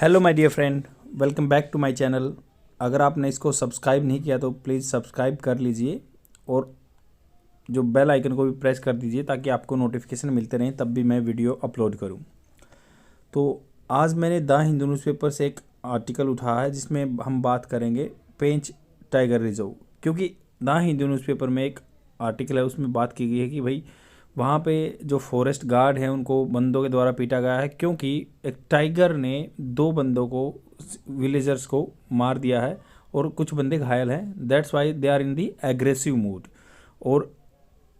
Hello my dear friend, welcome back to my channel. अगर आपने इसको सब्सक्राइब नहीं किया तो प्लीज़ सब्सक्राइब कर लीजिए और जो बेल आइकन को भी प्रेस कर दीजिए ताकि आपको नोटिफिकेशन मिलते रहें तब भी मैं वीडियो अपलोड करूं। तो आज मैंने द हिंदू न्यूज़पेपर से एक आर्टिकल उठाया है जिसमें हम बात करेंगे पेंच टाइगर रिजर्व, क्योंकि द हिंदू न्यूज़पेपर में एक आर्टिकल है उसमें बात की गई है कि भाई वहाँ पे जो फॉरेस्ट गार्ड हैं उनको बंदों के द्वारा पीटा गया है क्योंकि एक टाइगर ने दो बंदों को, विलेजर्स को मार दिया है और कुछ बंदे घायल हैं। That's why they are in the aggressive mood. और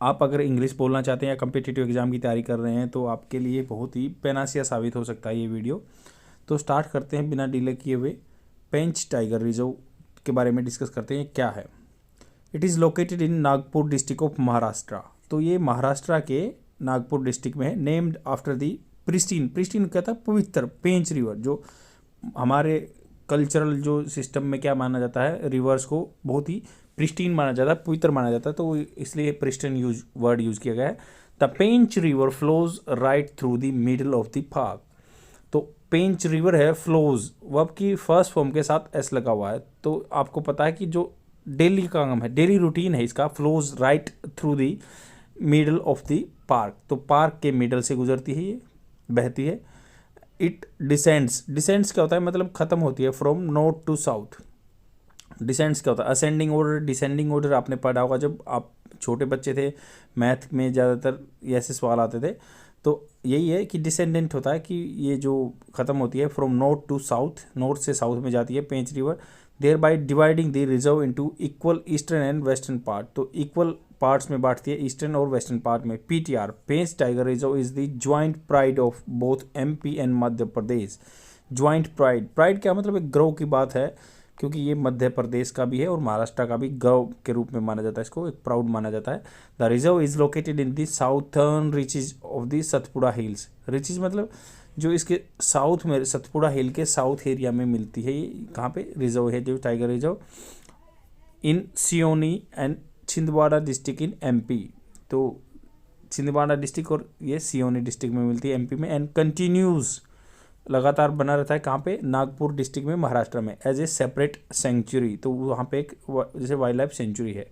आप अगर इंग्लिश बोलना चाहते हैं या कम्पिटिटिव एग्ज़ाम की तैयारी कर रहे हैं तो आपके लिए बहुत ही पेनासिया साबित हो सकता है ये वीडियो। तो स्टार्ट करते हैं बिना डिले किए हुए। पेंच टाइगर रिजर्व के बारे में डिस्कस करते हैं क्या है। It is located in Nagpur district of Maharashtra. तो ये महाराष्ट्र के नागपुर डिस्ट्रिक्ट में है। Named after the pristine, pristine कहता है पवित्र, पेंच रिवर, जो हमारे कल्चरल जो सिस्टम में क्या माना जाता है, रिवर्स को बहुत ही प्रिस्टीन माना जाता है, पवित्र माना जाता है, तो इसलिए प्रिस्टीन वर्ड यूज किया गया है। The Pench river flows right through the middle of the park. तो पेंच रिवर है, फ्लोज वर्ब की फर्स्ट फॉर्म के साथ एस लगा हुआ है। तो आपको पता है कि जो डेली का काम है, डेली रूटीन है इसका, flows right through the middle of the park. तो पार्क के मिडल से गुजरती है, ये बहती है। इट डिसेंड्स, डिसेंड्स क्या होता है, मतलब खत्म होती है, from north to south. Descends क्या होता है, असेंडिंग ऑर्डर, डिसेंडिंग ऑर्डर आपने पढ़ा होगा जब आप छोटे बच्चे थे, मैथ में ज़्यादातर ऐसे सवाल आते थे। तो यही है कि डिसेंडेंट होता है कि ये जो ख़त्म होती है from north to south, north से साउथ में जाती है Pench river, thereby dividing the reserve into equal eastern and western part. तो इक्वल पार्ट्स में बांटती है, ईस्टर्न और वेस्टर्न पार्ट में। PTR, Pench tiger reserve is the joint pride of both MP and Madhya Pradesh. Joint pride, pride क्या मतलब, एक गर्व की बात है, क्योंकि ये मध्य प्रदेश का भी है और महाराष्ट्र का भी गर्व के रूप में माना जाता है, इसको एक प्राउड माना जाता है। The reserve is located in the southern reaches of the Satpura hills. Reaches मतलब जो इसके साउथ में, सतपुड़ा हिल के साउथ एरिया में मिलती है। ये कहाँ पे रिजर्व है जो tiger reserve, in Seoni and Chhindwara district in MP. तो छिंदवाड़ा डिस्ट्रिक्ट और ये सियोनी डिस्ट्रिक्ट में मिलती है एमपी में। एंड कंटिन्यूज, लगातार बना रहता है कहाँ पे, नागपुर डिस्ट्रिक्ट में महाराष्ट्र में, एज ए सेपरेट सेंचुरी। तो वहाँ पे एक जैसे वाइल्ड लाइफ सेंचुरी है।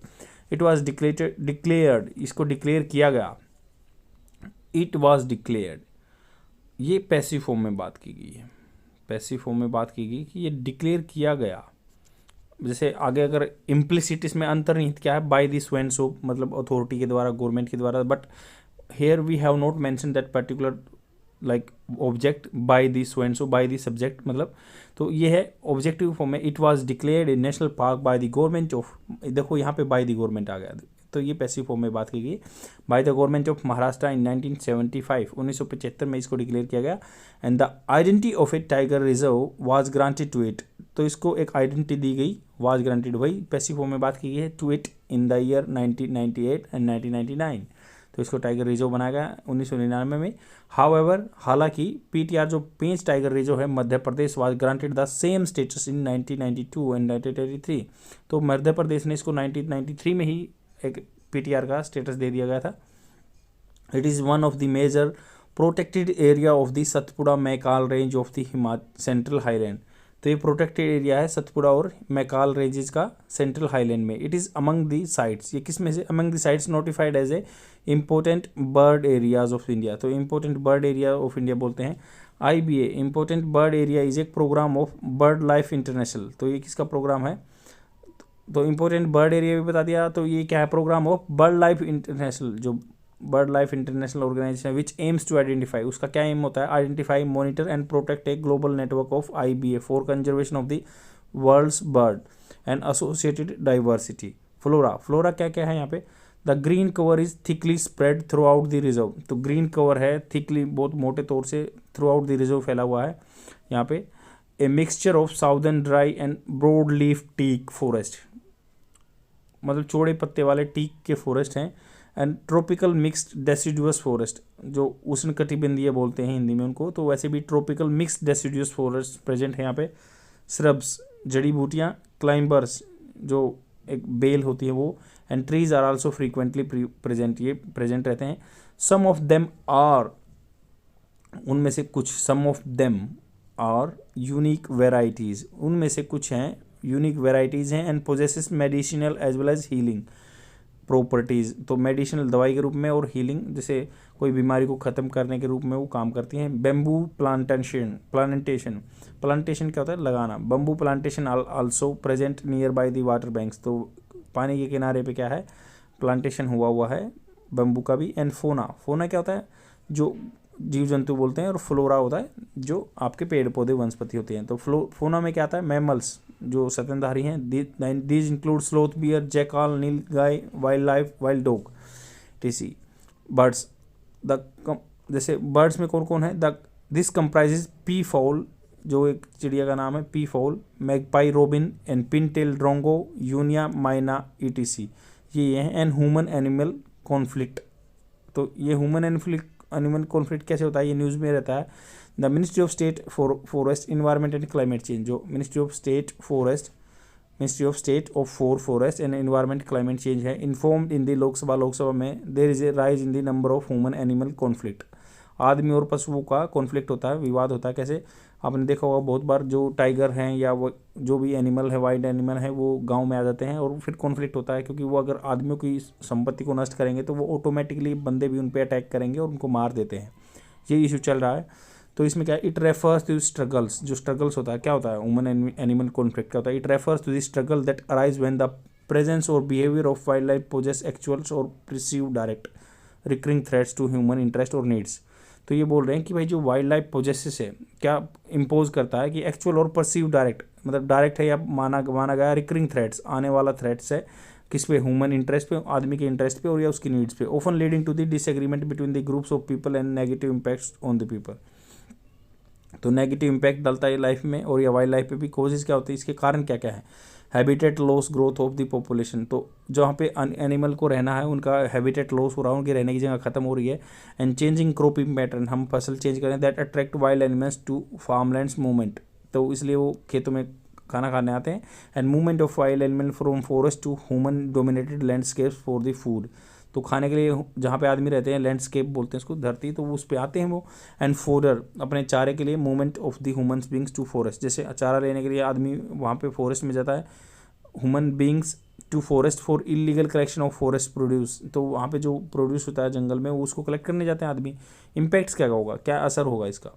इट वॉज डिक्लेयर्ड, इसको डिक्लेयर किया गया। इट वॉज डिक्लेयर्ड, ये पैसिव फॉर्म में बात की गई है, पैसिव फॉर्म में बात की गई कि ये डिक्लेयर किया गया। जैसे आगे अगर इम्प्लिसिट, इसमें अंतर्निहित क्या है, by the so and so, मतलब अथॉरिटी के द्वारा, गवर्नमेंट के द्वारा। But here we have not mention that particular like object by the so and so, by the subject मतलब। तो ये है ऑब्जेक्टिव फॉर्म में। It was declared in national park by the government of, देखो यहाँ पे बाय द गवर्नमेंट आ गया, तो ये पैसिव फॉर्म में बात की गई, by the government of Maharashtra in 1975, 1975 में इसको डिक्लेयर किया गया। And the identity of a tiger reserve was granted to it, तो इसको एक आइडेंटिटी दी गई, वाज ग्रांटेड, वही पैसिव फॉर्म में बात की गई है, to it in the year 1998 and 1999। तो इसको टाइगर रिजर्व बनाया गया 1999 में। हाउएवर, हालांकि पीटीआर जो पेंच टाइगर रिजर्व है Madhya Pradesh was granted the same status in 1992 and 1983। तो मध्य प्रदेश ने इसको 1993 में ही एक पीटीआर का स्टेटस दे दिया गया था। It is one of the major protected area of the Satpura Maikal range of the central highland. तो ये प्रोटेक्टेड एरिया है सतपुड़ा और मैकाल रेंजेस का सेंट्रल हाईलैंड में। It is among the sites, ये किस में से, among the sites notified as a important bird areas of India. तो important bird area of India बोलते हैं IBA. Important bird area is एक program of bird life international. तो ये किसका प्रोग्राम है, तो इम्पोर्टेंट बर्ड एरिया भी बता दिया। तो ये क्या है, program of bird life international, जो bird life international organization which aims to identify, उसका क्या एम होता है, identify, monitor and protect a global network of IBA for conservation of the world's bird and associated diversity. Flora, flora क्या क्या है यहाँ पे, the green cover is thickly spread throughout the reserve. तो green cover है thickly, बहुत मोटे तौर से थ्रू आउट द रिजर्व फैला हुआ है यहाँ पे। A mixture of southern dry and broad leaf teak forest, मतलब चौड़े पत्ते वाले टीक के फॉरेस्ट हैं। And tropical mixed deciduous forest, जो उष्णकटिबंधीय बोलते हैं हिंदी में उनको, तो वैसे भी tropical mixed deciduous forest present है यहाँ पे। श्रब्स, जड़ी बूटियाँ, क्लाइंबर्स, जो एक बेल होती है वो, and trees are also frequently present, ये प्रेजेंट रहते हैं। सम ऑफ देम आर, उनमें से कुछ, some of them are unique varieties, उनमें से कुछ हैं यूनिक वेराइटीज़ हैं। And possesses medicinal as well as healing properties, तो मेडिसिनल दवाई के रूप में और हीलिंग जैसे कोई बीमारी को ख़त्म करने के रूप में वो काम करती हैं। बेम्बू प्लांटेशन क्या होता है? लगाना। Bamboo plantation also present near by the water banks, तो पानी के किनारे पे क्या है? प्लांटेशन हुआ है बम्बू का भी। एंड फोना क्या होता है? जो जीव जंतु बोलते हैं, और फ्लोरा होता है जो आपके पेड़ पौधे वनस्पति होते हैं। तो फोना में क्या आता है? मैमल्स जो स्तनधारी हैं। These include sloth, bear, jackal, nilgai, wild dog, etc. Birds जैसे बर्ड्स में कौन कौन है? दिस कंप्राइजेज पी फाउल, जो एक चिड़िया का नाम है peafowl, magpie, robin and pintail drongo, यूनिया माइना, ईटीसी। ये हैं। एंड ह्यूमन एनिमल कॉन्फ्लिक्ट, तो ये ह्यूमन एनिमल कॉन्फ्लिक्ट कैसे होता है? ये न्यूज़ में रहता है। The ministry of state forest environment and climate change, जो ministry of state for forest and environment climate change है, इन्फॉर्म्ड इन दी लोकसभा में there is a rise in the number of human animal conflict. आदमी और पशुओं का conflict होता है, विवाद होता है। कैसे? आपने देखा होगा बहुत बार, जो टाइगर हैं या वो जो भी एनिमल है, वाइल्ड एनिमल है, वो गांव में आ जाते हैं और फिर कॉन्फ्लिक्ट होता है, क्योंकि वो अगर आदमियों की संपत्ति को नष्ट करेंगे तो वो ऑटोमेटिकली बंदे भी उन पर अटैक करेंगे और उनको मार देते हैं। ये इशू चल रहा है। तो इसमें क्या है? इट रेफर्स टू स्ट्रगल्स, जो स्ट्रगल्स होता है, क्या होता है? ह्यूमन एनिमल कॉन्फ्लिक्ट क्या होता है? It refers to the struggle that arise when the presence और behaviour of wild life poses actuals और perceive direct recurring threats to human interest और नीड्स। तो ये बोल रहे हैं कि भाई जो वाइल्ड लाइफ पोजेसेस है, क्या इम्पोज करता है कि एक्चुअल और परसीव डायरेक्ट, मतलब डायरेक्ट है या माना गया रिकरिंग थ्रेट्स, आने वाला थ्रेट्स है किस पे? ह्यूमन इंटरेस्ट पे, आदमी के इंटरेस्ट पे और या उसकी नीड्स पे। Often leading to the disagreement between the groups of people and negative impacts on the people. तो नेगेटिव इम्पैक्ट डालता है लाइफ में और या वाइल्ड लाइफ पे भी। कॉजेज क्या होती है? इसके कारण क्या क्या है? Habitat loss, growth of the population, तो जहाँ पे एनिमल को रहना है उनका हैबिटेट लॉस हो रहा है, उनकी रहने की जगह खत्म हो रही है। एंड चेंजिंग क्रॉपिंग पैटर्न, हम फसल चेंज करें, that attract wild animals to farmlands movement, तो इसलिए वो खेतों में खाना खाने आते हैं। And movement of wild animal from forest to human dominated landscapes for the food, तो खाने के लिए जहाँ पे आदमी रहते हैं, लैंडस्केप बोलते हैं इसको, धरती, तो वो उस पर आते हैं वो। एंड फोडर, अपने चारे के लिए, movement of the human beings to forest, जैसे चारा लेने के लिए आदमी वहाँ पे फॉरेस्ट में जाता है, human beings to forest for illegal collection of forest produce, तो वहाँ पे जो प्रोड्यूस होता है जंगल में वो उसको कलेक्ट करने जाते हैं आदमी। इम्पैक्ट्स क्या होगा, क्या असर होगा इसका?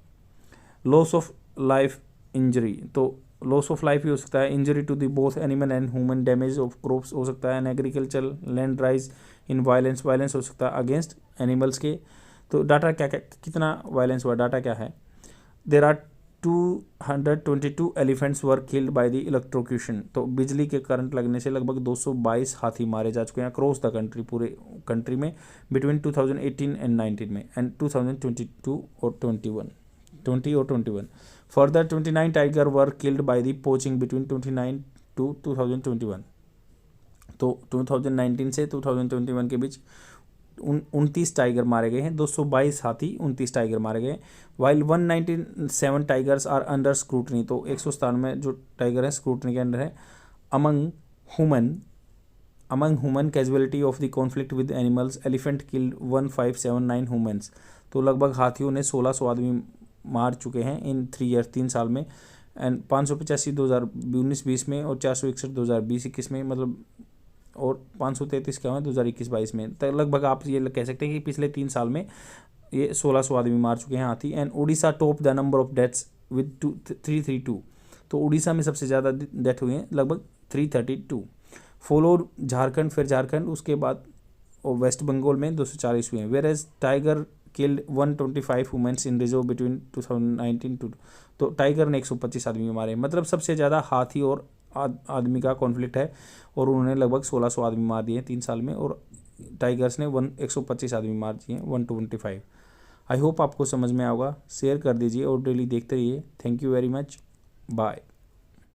लॉस ऑफ लाइफ इंजरी, तो लॉस ऑफ लाइफ भी हो सकता है, injury to the both animal and human, damage of crops हो सकता है, and agriculture land rise in violence हो सकता है अगेंस्ट एनिमल्स के। तो डाटा क्या क्या, कितना वायलेंस हुआ, डाटा क्या है? There are 222 elephants were killed by the electrocution, तो बिजली के करंट लगने से लगभग 222 हाथी मारे जा चुके हैं अक्रॉस द कंट्री, पूरे कंट्री में, बिटवीन 2018 एंड 19 में, एंड 2022 और 20 और 21। Further 29 tiger were killed by the poaching between 29 to 2021, तो 2019 से 2021 के बीच 29 टाइगर मारे गए हैं, 222 हाथी, 29 टाइगर मारे गए। While 197 tigers are under scrutiny, तो 197 जो टाइगर हैं स्क्रूटनी के अंडर है। Among human casualty of the conflict with animals, elephant killed 1579 humans, तो लगभग हाथियों ने 1600 आदमी मार चुके हैं इन 3 ईयर, 3 साल में। एंड 585 2019-20 में और 461 2020-21 में, मतलब, और 533 क्या हुआ 2021-22 में, तो लगभग आप ये कह सकते हैं कि पिछले 3 साल में ये 1600 आदमी मार चुके हैं हाथी। And Orissa top the number of deaths with 332, तो उड़ीसा में सबसे ज़्यादा डेथ हुई हैं, लगभग 332। फॉलोड झारखंड, फिर झारखंड, उसके बाद और वेस्ट बंगाल में 240 हुए हैं। Whereas tiger killed 125 womens in reserve between 2019 to, तो टाइगर ने 125 आदमी मारे, मतलब सबसे ज़्यादा हाथी और आदमी का कॉन्फ्लिक्ट है, और उन्होंने लगभग 1600 आदमी मार दिए 3 साल में, और टाइगर्स ने 125 आदमी मार दिए 125। आई होप आपको समझ में आएगा, शेयर कर दीजिए और डेली देखते रहिए। Thank you very much, bye.